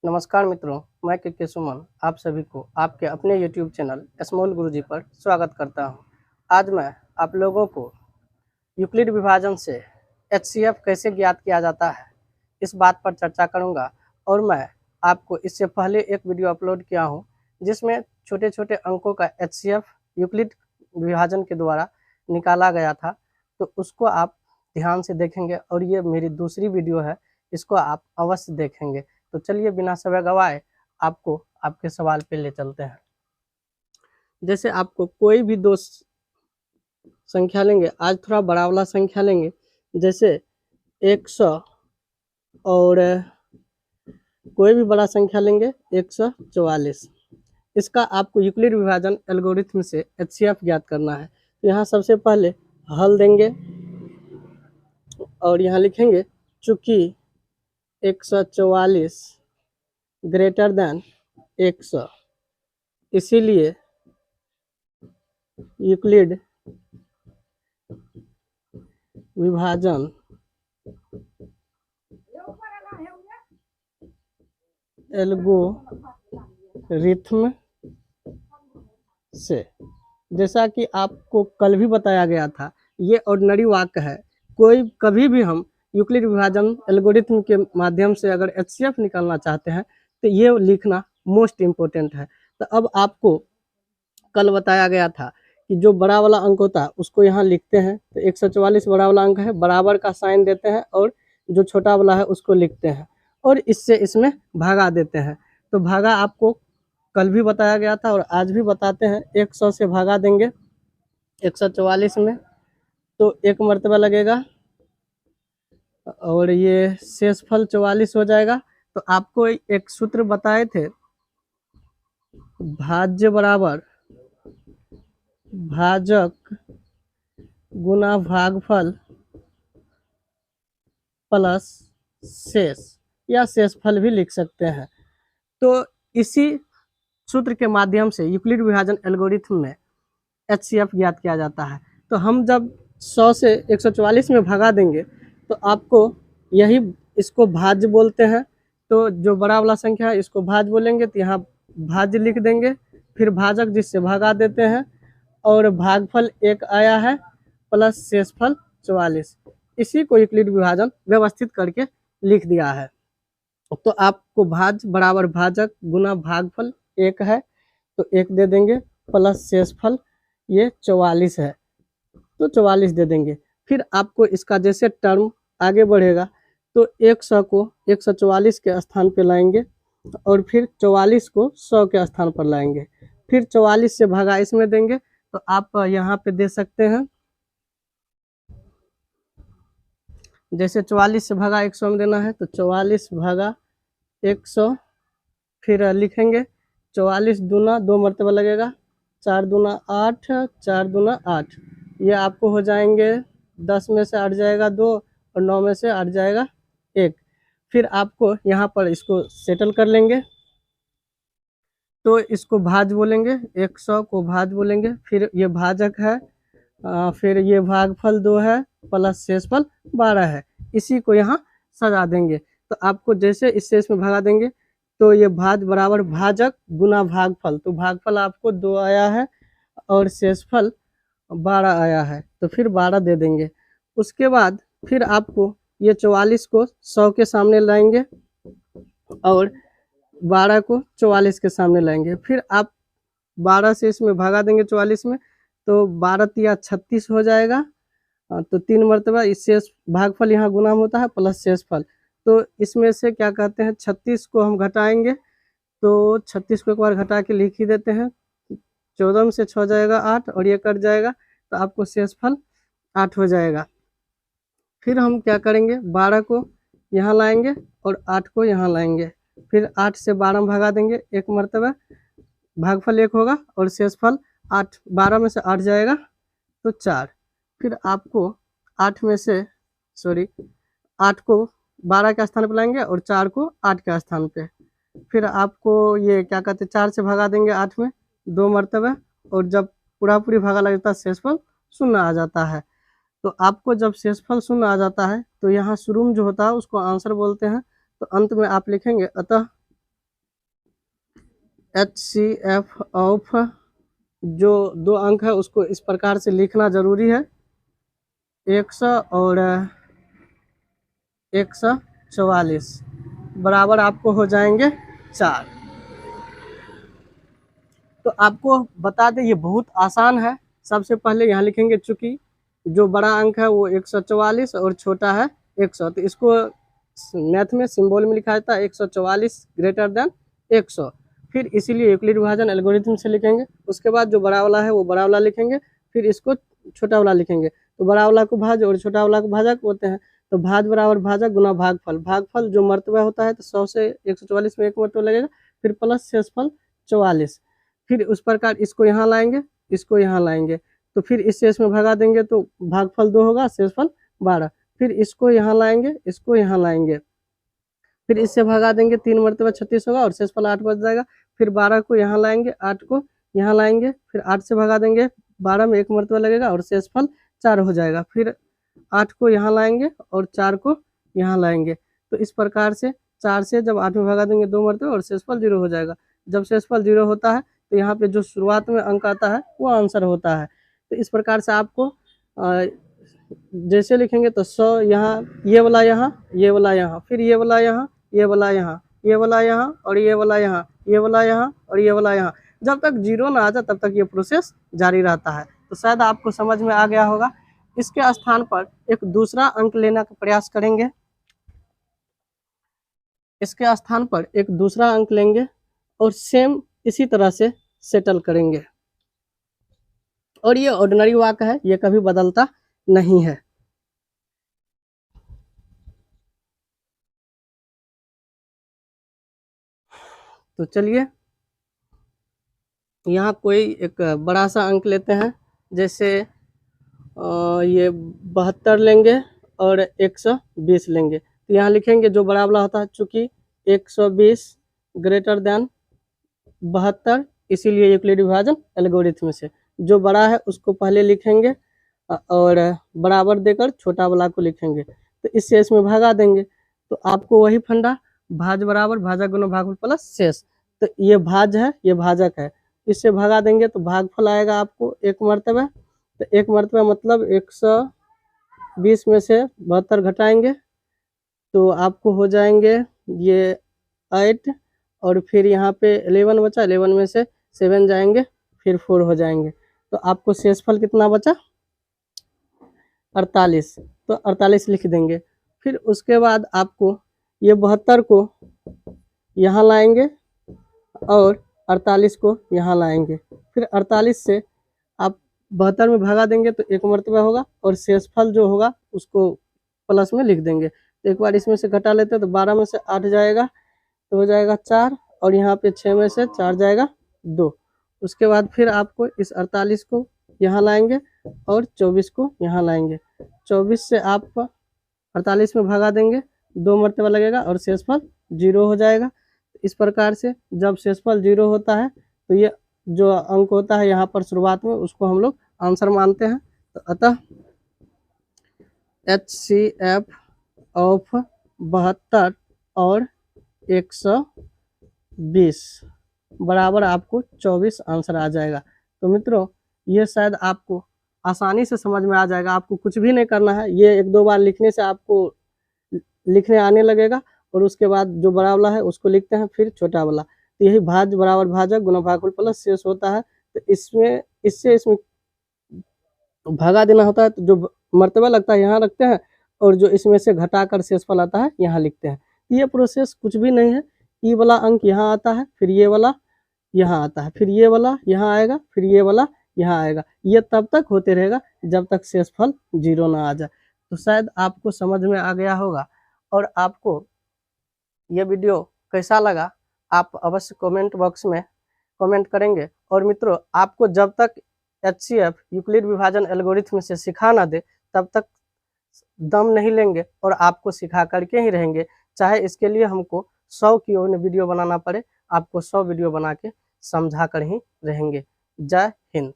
नमस्कार मित्रों, मैं के सुमन आप सभी को आपके अपने YouTube चैनल स्मॉल गुरुजी पर स्वागत करता हूं। आज मैं आप लोगों को यूक्लिड विभाजन से HCF कैसे ज्ञात किया जाता है, इस बात पर चर्चा करूंगा। और मैं आपको इससे पहले एक वीडियो अपलोड किया हूं, जिसमें छोटे छोटे अंकों का HCF यूक्लिड विभाजन के द्वारा निकाला गया था, तो उसको आप ध्यान से देखेंगे। और ये मेरी दूसरी वीडियो है, इसको आप अवश्य देखेंगे। तो चलिए बिना समय गवाए आपको आपके सवाल पे ले चलते हैं। जैसे आपको कोई भी दो संख्या लेंगे, आज थोड़ा बड़ा वाला संख्या लेंगे, जैसे 100 और कोई भी बड़ा संख्या लेंगे 144। इसका आपको यूक्लिड विभाजन एल्गोरिथम से HCF ज्ञात करना है। तो यहाँ सबसे पहले हल देंगे और यहाँ लिखेंगे चूंकि 144 ग्रेटर देन 100, इसीलिए यूक्लिड विभाजन एल्गोरिथम से, जैसा कि आपको कल भी बताया गया था, ये ऑर्डिनरी वाक्य है। कोई कभी भी हम यूक्लिड विभाजन एल्गोरिथम के माध्यम से अगर HCF निकालना चाहते हैं तो ये लिखना मोस्ट इम्पोर्टेंट है। तो अब आपको कल बताया गया था कि जो बड़ा वाला अंक होता है उसको यहाँ लिखते हैं। तो 144 बड़ा वाला अंक है, बराबर का साइन देते हैं, और जो छोटा वाला है उसको लिखते हैं और इससे इसमें भागा देते हैं। तो भागा आपको कल भी बताया गया था और आज भी बताते हैं। 100 से भागा देंगे 144 में, तो एक मर्तबा लगेगा और ये शेषफल 44 हो जाएगा। तो आपको एक सूत्र बताए थे, भाज्य बराबर भाजक गुना भागफल प्लस शेष, या शेषफल भी लिख सकते हैं। तो इसी सूत्र के माध्यम से यूक्लिड विभाजन एल्गोरिथम में HCF ज्ञात किया जाता है। तो हम जब 100 से 144 में भगा देंगे तो आपको यही, इसको भाज्य बोलते हैं। तो जो बड़ा वाला संख्या है इसको भाज्य बोलेंगे, तो यहाँ भाज्य लिख देंगे, फिर भाजक जिससे भगा देते हैं, और भागफल 1 आया है प्लस शेषफल 44। इसी को यूक्लिड विभाजन व्यवस्थित करके लिख दिया है। तो आपको भाज्य बराबर भाजक गुना भागफल 1 है, तो 1 दे देंगे, प्लस शेषफल ये 44 है, तो 44 दे देंगे। फिर आपको इसका जैसे टर्म आगे बढ़ेगा तो 100 को 144 के स्थान पे लाएंगे और फिर 44 को 100 के स्थान पर लाएंगे, फिर 44 से भागा इसमें देंगे। तो आप यहाँ पे दे सकते हैं, जैसे 44 से भागा 100 में देना है तो 44 भागा 100, फिर लिखेंगे 44 दूना 2 मरतबा लगेगा, 4 दूना 8, 4 दूना 8, ये आपको हो जाएंगे 10 में से 8 जाएगा 2 और 9 में से 8 जाएगा 1। फिर आपको यहाँ पर इसको सेटल कर लेंगे, तो इसको भाज्य बोलेंगे, 100 को भाज्य बोलेंगे, फिर ये भाजक है, फिर ये भागफल 2 है प्लस शेषफल 12 है, इसी को यहाँ सजा देंगे। तो आपको जैसे इससे इसमें भगा देंगे तो ये भाज्य बराबर भाजक गुना भागफल, तो भागफल आपको 2 आया है और शेषफल 12 आया है, तो फिर 12 दे देंगे। उसके बाद फिर आपको ये 44 को 100 के सामने लाएंगे और 12 को 44 के सामने लाएंगे, फिर आप 12 से इसमें भगा देंगे 44 में, तो 12 तिया 36 हो जाएगा। तो 3 मरतबा इस शेष भागफल यहाँ गुना होता है प्लस शेषफल, तो इसमें से क्या कहते हैं 36 को हम घटाएंगे, तो 36 को एक बार घटा के लिख ही देते हैं। 14 में से 6 जाएगा 8 और ये कट जाएगा, तो आपको शेषफल 8 हो जाएगा। फिर हम क्या करेंगे, 12 को यहाँ लाएंगे और 8 को यहाँ लाएंगे, फिर 8 से 12 में भगा देंगे एक मरतबा, भागफल 1 होगा और शेषफल 8, 12 में से 8 जाएगा तो 4। फिर आपको 8 में से 8 को 12 के स्थान पर लाएंगे और 4 को 8 के स्थान पे, फिर आपको ये क्या कहते हैं 4 से भगा देंगे 8 में 2 मरतबा, और जब पूरी भागा लगता है शेषफल 0 आ जाता है। तो आपको जब शेषफल 0 आ जाता है तो यहाँ शुरू में जो होता है उसको आंसर बोलते हैं। तो अंत में आप लिखेंगे अतः HCF ऑफ जो 2 अंक है उसको इस प्रकार से लिखना जरूरी है, 100 और 144 बराबर आपको हो जाएंगे 4। तो आपको बता दें ये बहुत आसान है। सबसे पहले यहाँ लिखेंगे, चूंकि जो बड़ा अंक है वो 144 और छोटा है 100, तो इसको मैथ में सिंबल में लिखा जाता है 144 ग्रेटर देन 100। फिर इसीलिए यूक्लिड विभाजन एल्गोरिथम से लिखेंगे। उसके बाद जो बड़ा वाला है वो बड़ा वाला लिखेंगे, फिर इसको छोटा वाला लिखेंगे। तो बड़ा वाला को भाज्य और छोटा वाला को भाजक होते हैं। तो भाज्य बराबर भाजक गुना भागफल, भागफल जो मर्तबा होता है तो 100 से 144 में 1 मर्तबा लगेगा, फिर प्लस शेषफल 44। फिर उस प्रकार इसको यहाँ लाएंगे, इसको यहाँ लाएंगे, तो फिर इस शेष में भगा देंगे तो भागफल 2 होगा, शेषफल 12। फिर इसको यहाँ लाएंगे, इसको यहाँ लाएंगे, फिर इससे भगा देंगे, 3 मर्तबा 36 होगा और शेषफल 8 बच जाएगा। फिर 12 को यहाँ लाएंगे, 8 को यहाँ लाएंगे, फिर 8 से भगा देंगे, 12 में 1 मर्तबा लगेगा और शेषफल 4 हो जाएगा। फिर 8 को यहाँ लाएंगे और 4 को यहाँ लाएंगे। तो इस प्रकार से 4 से जब 8 में भगा देंगे 2 मर्तबा और शेषफल 0 हो जाएगा। जब शेषफल 0 होता है तो यहाँ पे जो शुरुआत में अंक आता है वो आंसर होता है। तो इस प्रकार से आपको जैसे लिखेंगे तो 100 यहाँ, ये वाला यहाँ, ये वाला यहाँ, फिर ये वाला यहाँ, ये वाला यहाँ, ये वाला यहाँ और ये वाला यहाँ, ये वाला यहाँ और ये वाला यहाँ, जब तक 0 ना आ जाए तब तक ये प्रोसेस जारी रहता है। तो शायद आपको समझ में आ गया होगा। इसके स्थान पर एक दूसरा अंक लेने का प्रयास करेंगे। इसके स्थान पर एक दूसरा अंक लेंगे और सेम इसी तरह से सेटल करेंगे। और ये ऑर्डिनरी वाक है, ये कभी बदलता नहीं है। तो चलिए यहाँ कोई एक बड़ा सा अंक लेते हैं, जैसे ये 72 लेंगे और 120 लेंगे। तो यहाँ लिखेंगे जो बड़ा वाला होता है, चूंकि 120 ग्रेटर देन 72, इसीलिए यूक्लिड विभाजन एल्गोरिथम से जो बड़ा है उसको पहले लिखेंगे और बराबर देकर छोटा वाला को लिखेंगे। तो इस शेष में भागा देंगे, तो आपको वही फंडा, भाज्य बराबर भाजक गुना भागफल प्लस शेष। तो ये भाज्य है, ये भाजक है, इससे भगा देंगे तो भागफल आएगा आपको 1 मर्तबा। तो 1 मर्तबा मतलब 120 में से 72 घटाएंगे तो आपको हो जाएंगे ये 8, और फिर यहाँ पे 11 बचा, 11 में से 7 जाएंगे, फिर 4 हो जाएंगे। तो आपको शेषफल कितना बचा, 48। तो 48 लिख देंगे। फिर उसके बाद आपको ये 72 को यहाँ लाएंगे और 48 को यहाँ लाएंगे। फिर 48 से आप 72 में भगा देंगे तो 1 मर्तबा होगा और शेषफल जो होगा उसको प्लस में लिख देंगे। तो एक बार इसमें से घटा लेते हैं तो 12 में से 8 जाएगा तो हो जाएगा 4, और यहाँ पे 6 में से 4 जाएगा 2। उसके बाद फिर आपको इस 48 को यहाँ लाएंगे और 24 को यहाँ लाएंगे। 24 से आप 48 में भगा देंगे, 2 मर्तबा लगेगा और शेषफल 0 हो जाएगा। इस प्रकार से जब शेषफल 0 होता है तो ये जो अंक होता है यहाँ पर शुरुआत में, उसको हम लोग आंसर मानते हैं। तो अतः HCF ऑफ 72 और 120 बराबर आपको 24 आंसर आ जाएगा। तो मित्रों ये शायद आपको आसानी से समझ में आ जाएगा, आपको कुछ भी नहीं करना है। ये 1-2 बार लिखने से आपको लिखने आने लगेगा, और उसके बाद जो बड़ा वाला है उसको लिखते हैं, फिर छोटा वाला। तो यही भाज्य बराबर भाजक गुना भागफल प्लस शेष होता है। तो इसमें इसमें भगा देना होता है, तो जो मर्तबा लगता है यहाँ रखते हैं और जो इसमें से घटाकर शेषफल आता है यहाँ लिखते हैं। ये प्रोसेस कुछ भी नहीं है। ई वाला अंक यहाँ आता है, फिर ये वाला यहाँ आता है, फिर ये वाला यहाँ आएगा, फिर ये वाला यहाँ आएगा। ये तब तक होते रहेगा जब तक शेषफल 0 ना आ जाए। तो शायद आपको समझ में आ गया होगा। और आपको ये वीडियो कैसा लगा आप अवश्य कमेंट बॉक्स में कमेंट करेंगे। और मित्रों आपको जब तक HCF यूक्लिड विभाजन एल्गोरिथम से सिखा ना दे तब तक दम नहीं लेंगे और आपको सिखा करके ही रहेंगे। चाहे इसके लिए हमको 100 की ओर वीडियो बनाना पड़े, आपको 100 वीडियो बना के समझा कर ही रहेंगे। जय हिंद।